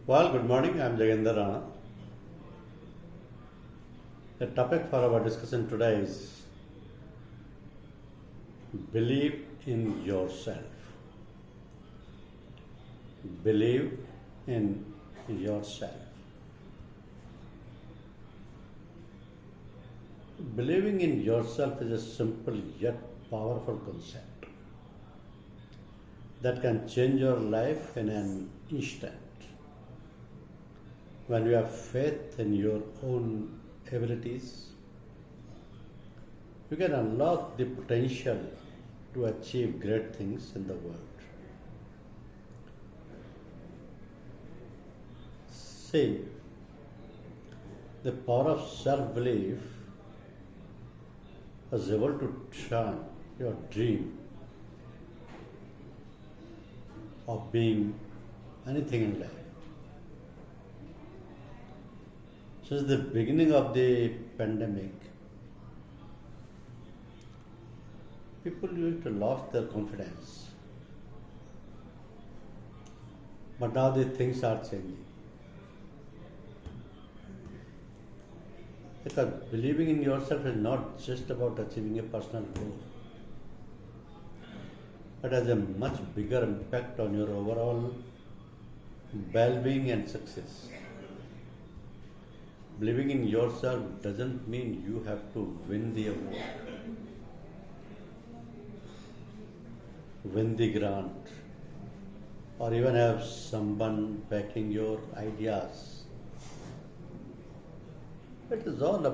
Well, good morning. I'm Jagender Rana. The topic for our discussion today is believe in yourself. Believe in yourself. Believing in yourself is a simple yet powerful concept that can change your life in an instant. When you have faith in your own abilities, you can unlock the potential to achieve great things in the world. See, the power of self belief is able to turn your dream of being anything in life. Since the beginning of the pandemic, people used to lose their confidence. But now the things are changing. Because believing in yourself is not just about achieving a personal goal. It has a much bigger impact on your overall well-being and success. Believing in yourself doesn't mean you have to win the award, win the grant, or even have someone backing your ideas. It is all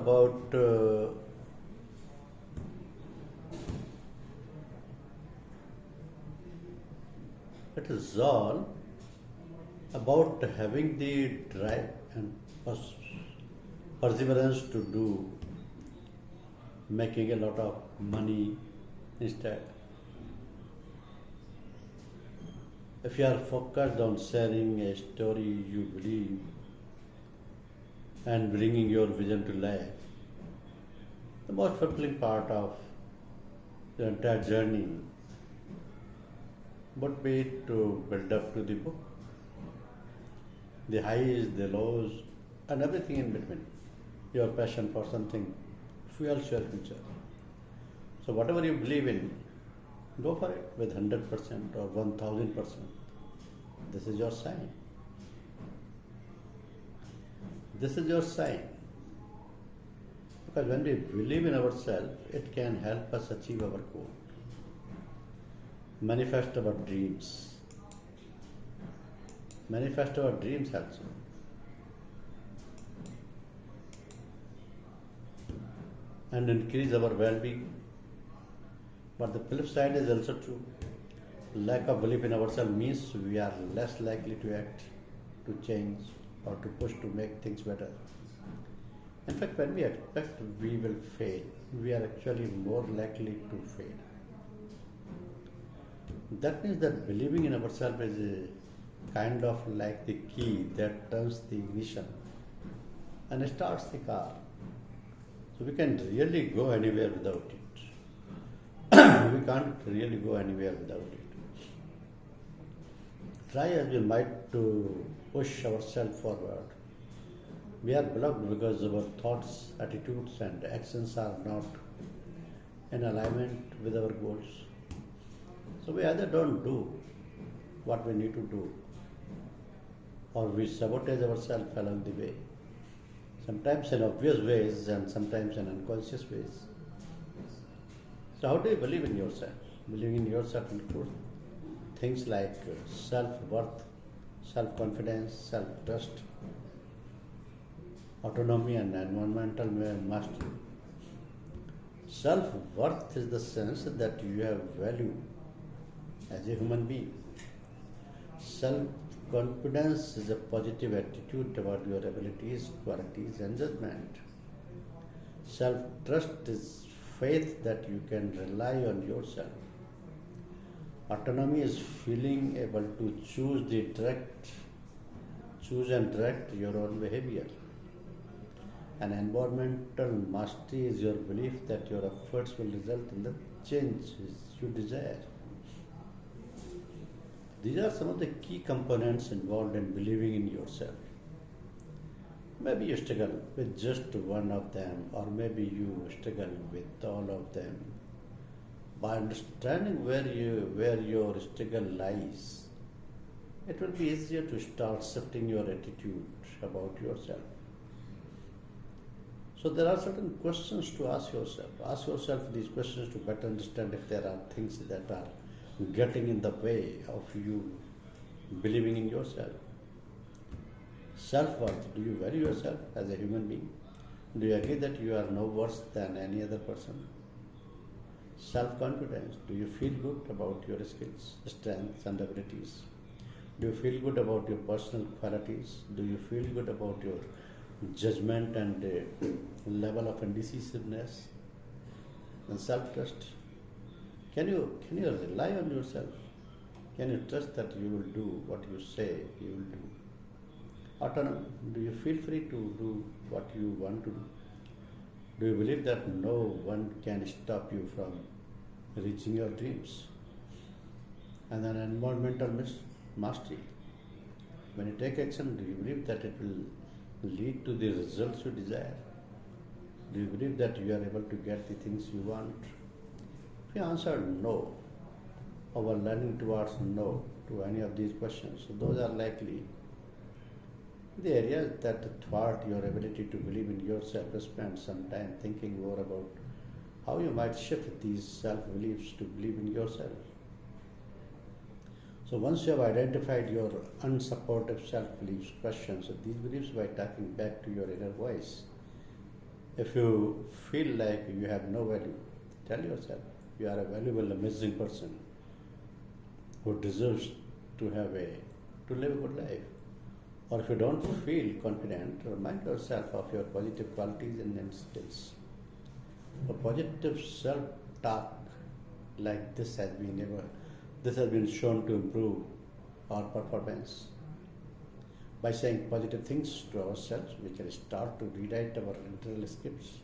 about having the drive and perseverance to do making a lot of money instead. If you are focused on sharing a story you believe and bringing your vision to life, the most fulfilling part of the entire journey would be to build up to the book, the highs, the lows, and everything in between. Your passion for something fuels your future. So, whatever you believe in, go for it with 100% or 1000%. This is your sign. This is your sign. Because when we believe in ourselves, it can help us achieve our goal, manifest our dreams, manifest our dreams also. And increase our well-being. But the flip side is also true. Lack of belief in ourselves means we are less likely to act, to change, or to push to make things better. In fact, when we expect we will fail, we are actually more likely to fail. That means that believing in ourselves is a kind of like the key that turns the ignition and starts the car. So we can really go anywhere without it. We can't really go anywhere without it. Try as we might to push ourselves forward, we are blocked because our thoughts, attitudes, and actions are not in alignment with our goals. So we either don't do what we need to do, or we sabotage ourselves along the way. Sometimes in obvious ways and sometimes in unconscious ways. So, how do you believe in yourself? Believing in yourself includes things like self worth, self confidence, self trust, autonomy, and environmental mastery. Self worth is the sense that you have value as a human being. Self confidence is a positive attitude about your abilities, qualities, and judgment. Self trust is faith that you can rely on yourself. Autonomy is feeling able to choose and direct your own behavior. And environmental mastery is your belief that your efforts will result in the changes you desire. These are some of the key components involved in believing in yourself. Maybe you struggle with just one of them, or maybe you struggle with all of them. By understanding where your struggle lies, it will be easier to start shifting your attitude about yourself. So there are certain questions to ask yourself. Ask yourself these questions to better understand if there are things that are getting in the way of you believing in yourself. Self-worth. Do you value yourself as a human being? Do you agree that you are no worse than any other person? Self-confidence. Do you feel good about your skills, strengths and abilities? Do you feel good about your personal qualities? Do you feel good about your judgment and level of indecisiveness? And self-trust. Can you rely on yourself? Can you trust that you will do what you say you will do? Autonomy. Do you feel free to do what you want to do? Do you believe that no one can stop you from reaching your dreams? And then environmental mastery. When you take action, do you believe that it will lead to the results you desire? Do you believe that you are able to get the things you want? If you answered no, or were learning towards no to any of these questions, so those are likely the areas that thwart your ability to believe in yourself. Spend some time thinking more about how you might shift these self-beliefs to believe in yourself. So once you have identified your unsupportive self-beliefs, questions these beliefs by talking back to your inner voice. If you feel like you have no value, tell yourself you are a valuable, amazing person who deserves to live a good life. Or if you don't feel confident, remind yourself of your positive qualities and skills. A positive self-talk like this has been shown to improve our performance. By saying positive things to ourselves, we can start to rewrite our internal scripts.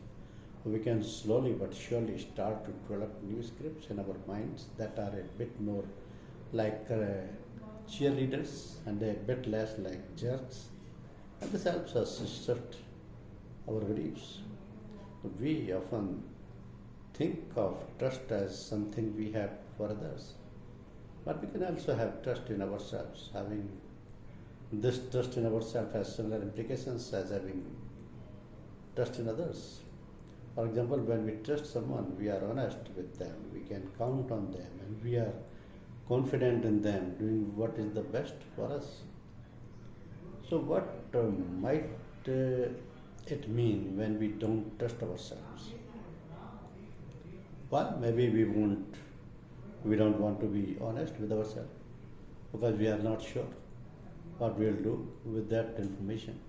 We can slowly but surely start to develop new scripts in our minds that are a bit more like cheerleaders and a bit less like jerks. And this helps us shift our beliefs. We often think of trust as something we have for others, but we can also have trust in ourselves. Having this trust in ourselves has similar implications as having trust in others. For example, when we trust someone, we are honest with them, we can count on them, and we are confident in them doing what is the best for us. So, what might it mean when we don't trust ourselves? Well, maybe we don't want to be honest with ourselves because we are not sure what we'll do with that information.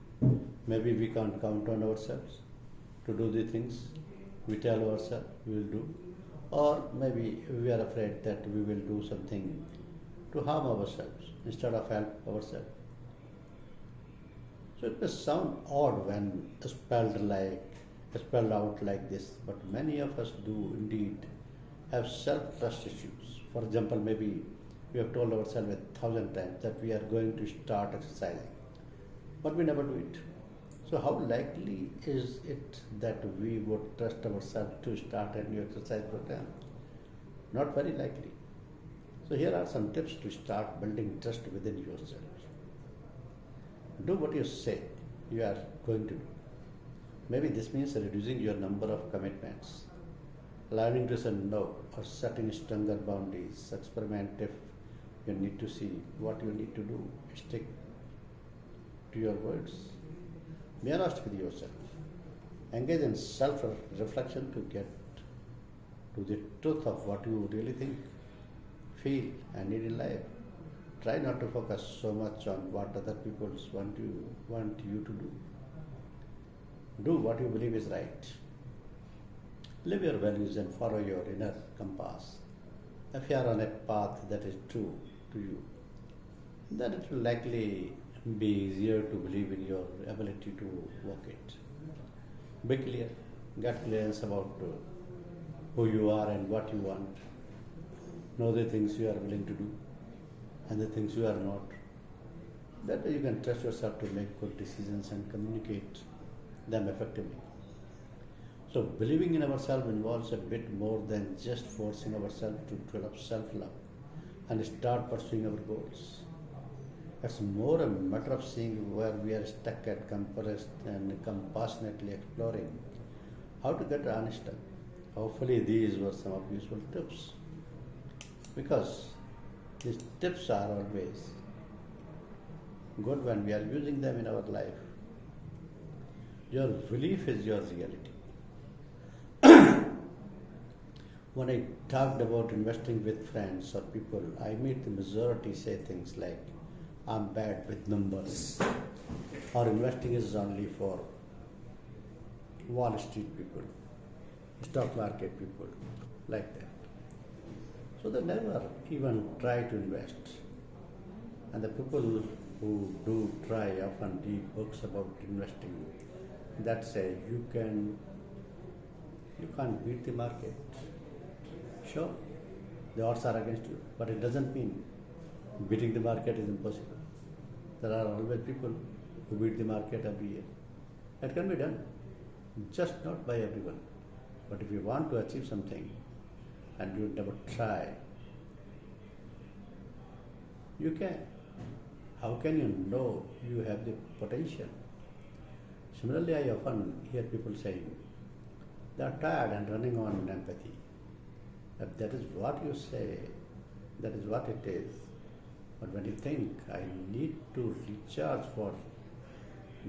Maybe we can't count on ourselves to do the things we tell ourselves we will do, or maybe we are afraid that we will do something to harm ourselves instead of help ourselves. So it may sound odd when spelled out like this, but many of us do indeed have self-trust issues. For example, maybe we have told ourselves 1,000 times that we are going to start exercising, but we never do it. So how likely is it that we would trust ourselves to start a new exercise program? Not very likely. So here are some tips to start building trust within yourself. Do what you say you are going to do. Maybe this means reducing your number of commitments, learning to say no, or setting stronger boundaries. Experiment if you need to see what you need to do. Stick to your words. Be honest with yourself. Engage in self-reflection to get to the truth of what you really think, feel, and need in life. Try not to focus so much on what other people want you to do. Do what you believe is right. Live your values and follow your inner compass. If you are on a path that is true to you, then it will likely be easier to believe in your ability to walk it. Be clear, get clearance about who you are and what you want. Know the things you are willing to do and the things you are not. That way you can trust yourself to make good decisions and communicate them effectively. So believing in ourselves involves a bit more than just forcing ourselves to develop self-love and start pursuing our goals. It's more a matter of seeing where we are stuck at compressed and compassionately exploring how to get unstuck. Hopefully these were some of useful tips because these tips are always good when we are using them in our life. Your belief is your reality. When I talked about investing with friends or people, I meet the majority say things like, I'm bad with numbers, or investing is only for Wall Street people, stock market people, like that. So they never even try to invest. And the people who do try often read books about investing that say you can't beat the market. Sure, the odds are against you, but it doesn't mean beating the market is impossible. There are always people who beat the market every year. It can be done, just not by everyone. But if you want to achieve something and you never try, you can. How can you know you have the potential? Similarly, I often hear people saying they are tired and running on empathy. If that is what you say, that is what it is. But when you think, I need to recharge for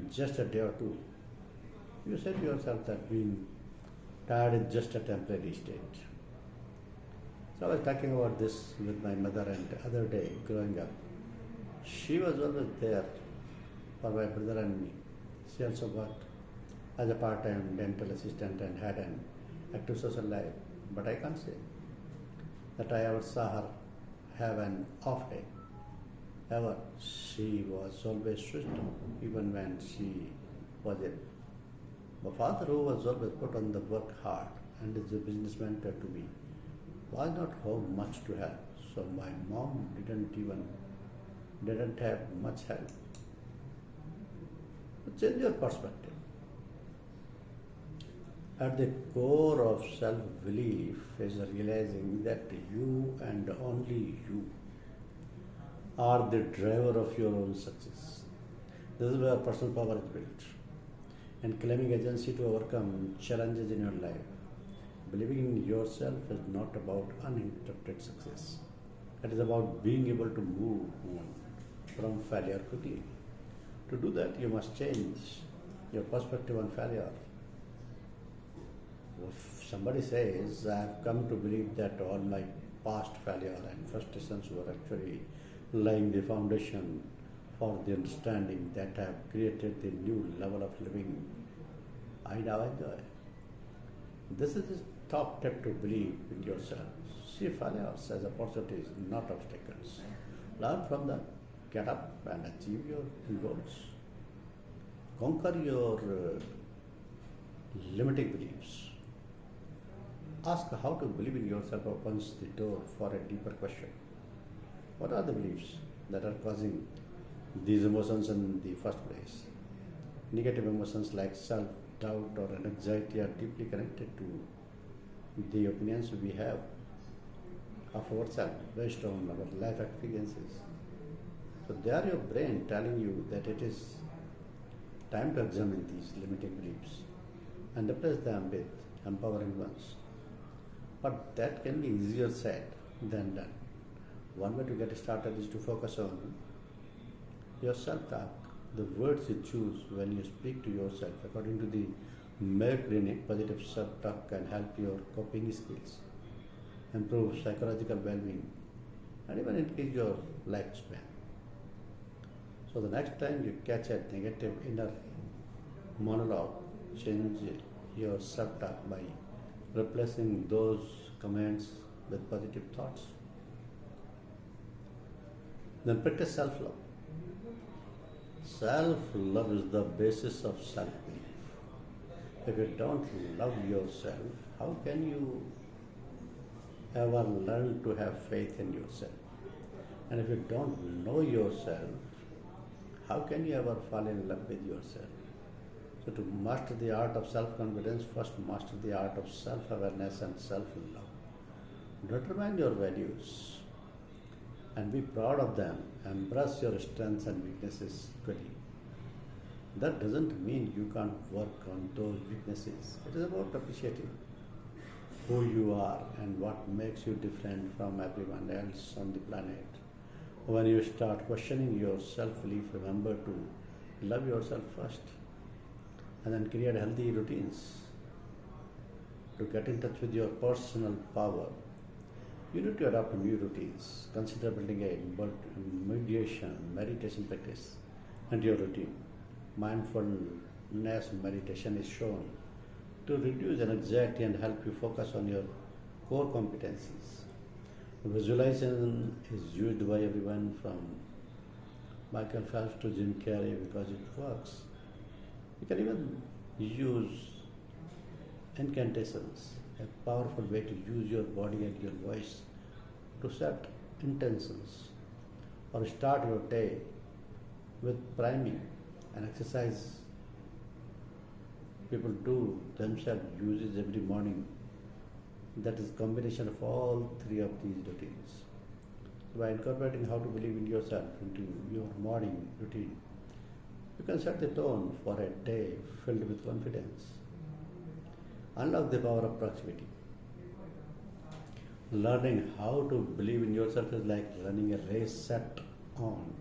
just a day or two, you say to yourself that being tired is just a temporary state. So I was talking about this with my mother and the other day growing up. She was always there for my brother and me. She also worked as a part-time dental assistant and had an active social life. But I can't say that I ever saw her have an off day. Ever. She was always switched on, even when she was ill. My father, who was always put on the work hard and is a business mentor to me, was not home much to help. So my mom didn't have much help. But change your perspective. At the core of self-belief is realizing that you and only you are the driver of your own success. This is where personal power is built. And claiming agency to overcome challenges in your life. Believing in yourself is not about uninterrupted success. It is about being able to move on from failure quickly. To do that, you must change your perspective on failure. If somebody says, I have come to believe that all my past failure and frustrations were actually laying the foundation for the understanding that I have created the new level of living I now enjoy. This is the top tip to believe in yourself. See failures as opportunities, not obstacles. Learn from them, get up and achieve your goals. Conquer your limiting beliefs. Ask how to believe in yourself opens the door for a deeper question. What are the beliefs that are causing these emotions in the first place? Negative emotions like self-doubt or anxiety are deeply connected to the opinions we have of ourselves based on our life experiences. So they are your brain telling you that it is time to examine these limiting beliefs and replace them with empowering ones. But that can be easier said than done. One way to get started is to focus on your self-talk, the words you choose when you speak to yourself. According to the Mayo Clinic, positive self-talk can help your coping skills, improve psychological well-being, and even increase your lifespan. So the next time you catch a negative inner monologue, change your self-talk by replacing those comments with positive thoughts. Then practice self-love. Self-love is the basis of self-belief. If you don't love yourself, how can you ever learn to have faith in yourself? And if you don't know yourself, how can you ever fall in love with yourself? So, to master the art of self confidence, first master the art of self awareness and self love. Determine your values and be proud of them. Embrace your strengths and weaknesses equally. That doesn't mean you can't work on those weaknesses. It is about appreciating who you are and what makes you different from everyone else on the planet. When you start questioning your self belief, remember to love yourself first and then create healthy routines to get in touch with your personal power. You need to adopt new routines. Consider building a meditation practice into your routine. Mindfulness meditation is shown to reduce anxiety and help you focus on your core competencies. Visualization is used by everyone from Michael Phelps to Jim Carrey because it works. You can even use incantations, a powerful way to use your body and your voice to set intentions or start your day with priming. An exercise people do themselves uses every morning. That is combination of all three of these routines. By incorporating how to believe in yourself into your morning routine, you can set the tone for a day filled with confidence. Unlock the power of proximity. Learning how to believe in yourself is like running a race set on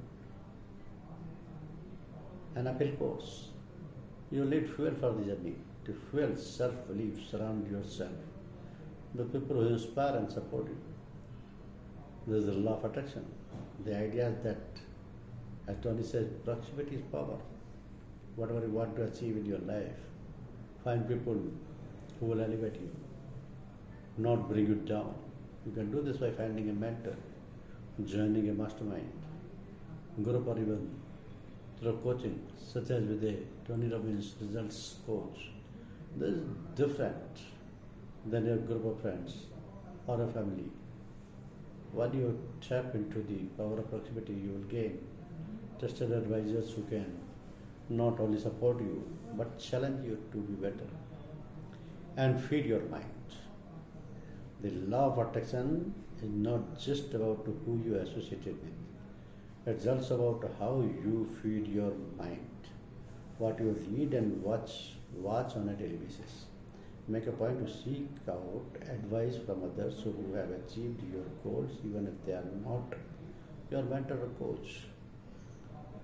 an uphill course. You need fuel for the journey. To fuel self-belief, surround yourself with people who inspire and support you. This is the law of attraction. The idea is that, as Tony says, proximity is power. Whatever you want to achieve in your life, find people who will elevate you, not bring you down. You can do this by finding a mentor, joining a mastermind, group, or even through coaching, such as with a Tony Robbins results coach. This is different than your group of friends or a family. When you tap into the power of proximity, you will gain trusted advisors who can not only support you but challenge you to be better and feed your mind. The law of attraction is not just about who you associate it with. It's also about how you feed your mind, what you read and watch on a daily basis. Make a point to seek out advice from others who have achieved your goals, even if they are not your mentor or coach.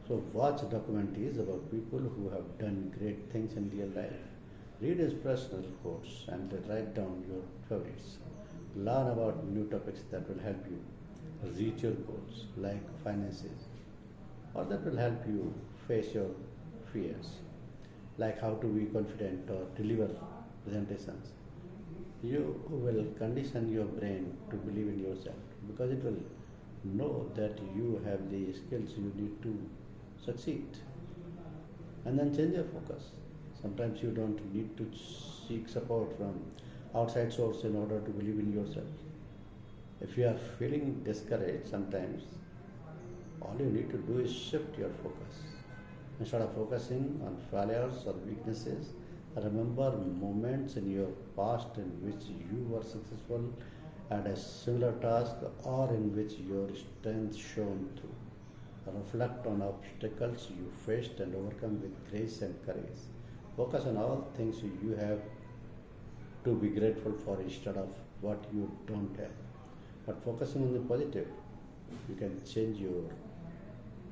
So watch documentaries about people who have done great things in real life. Read inspirational quotes and write down your favorites. Learn about new topics that will help you reach your goals, like finances, or that will help you face your fears, like how to be confident or deliver presentations. You will condition your brain to believe in yourself because it will know that you have the skills you need to succeed. And then change your focus. Sometimes you don't need to seek support from outside source in order to believe in yourself. If you are feeling discouraged sometimes, all you need to do is shift your focus. Instead of focusing on failures or weaknesses, remember moments in your past in which you were successful at a similar task or in which your strength shone through. Reflect on obstacles you faced and overcome with grace and courage. Focus on all things you have to be grateful for instead of what you don't have. But focusing on the positive, you can change your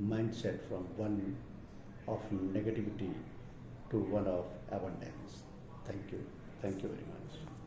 mindset from one of negativity to one of abundance. Thank you. Thank you very much.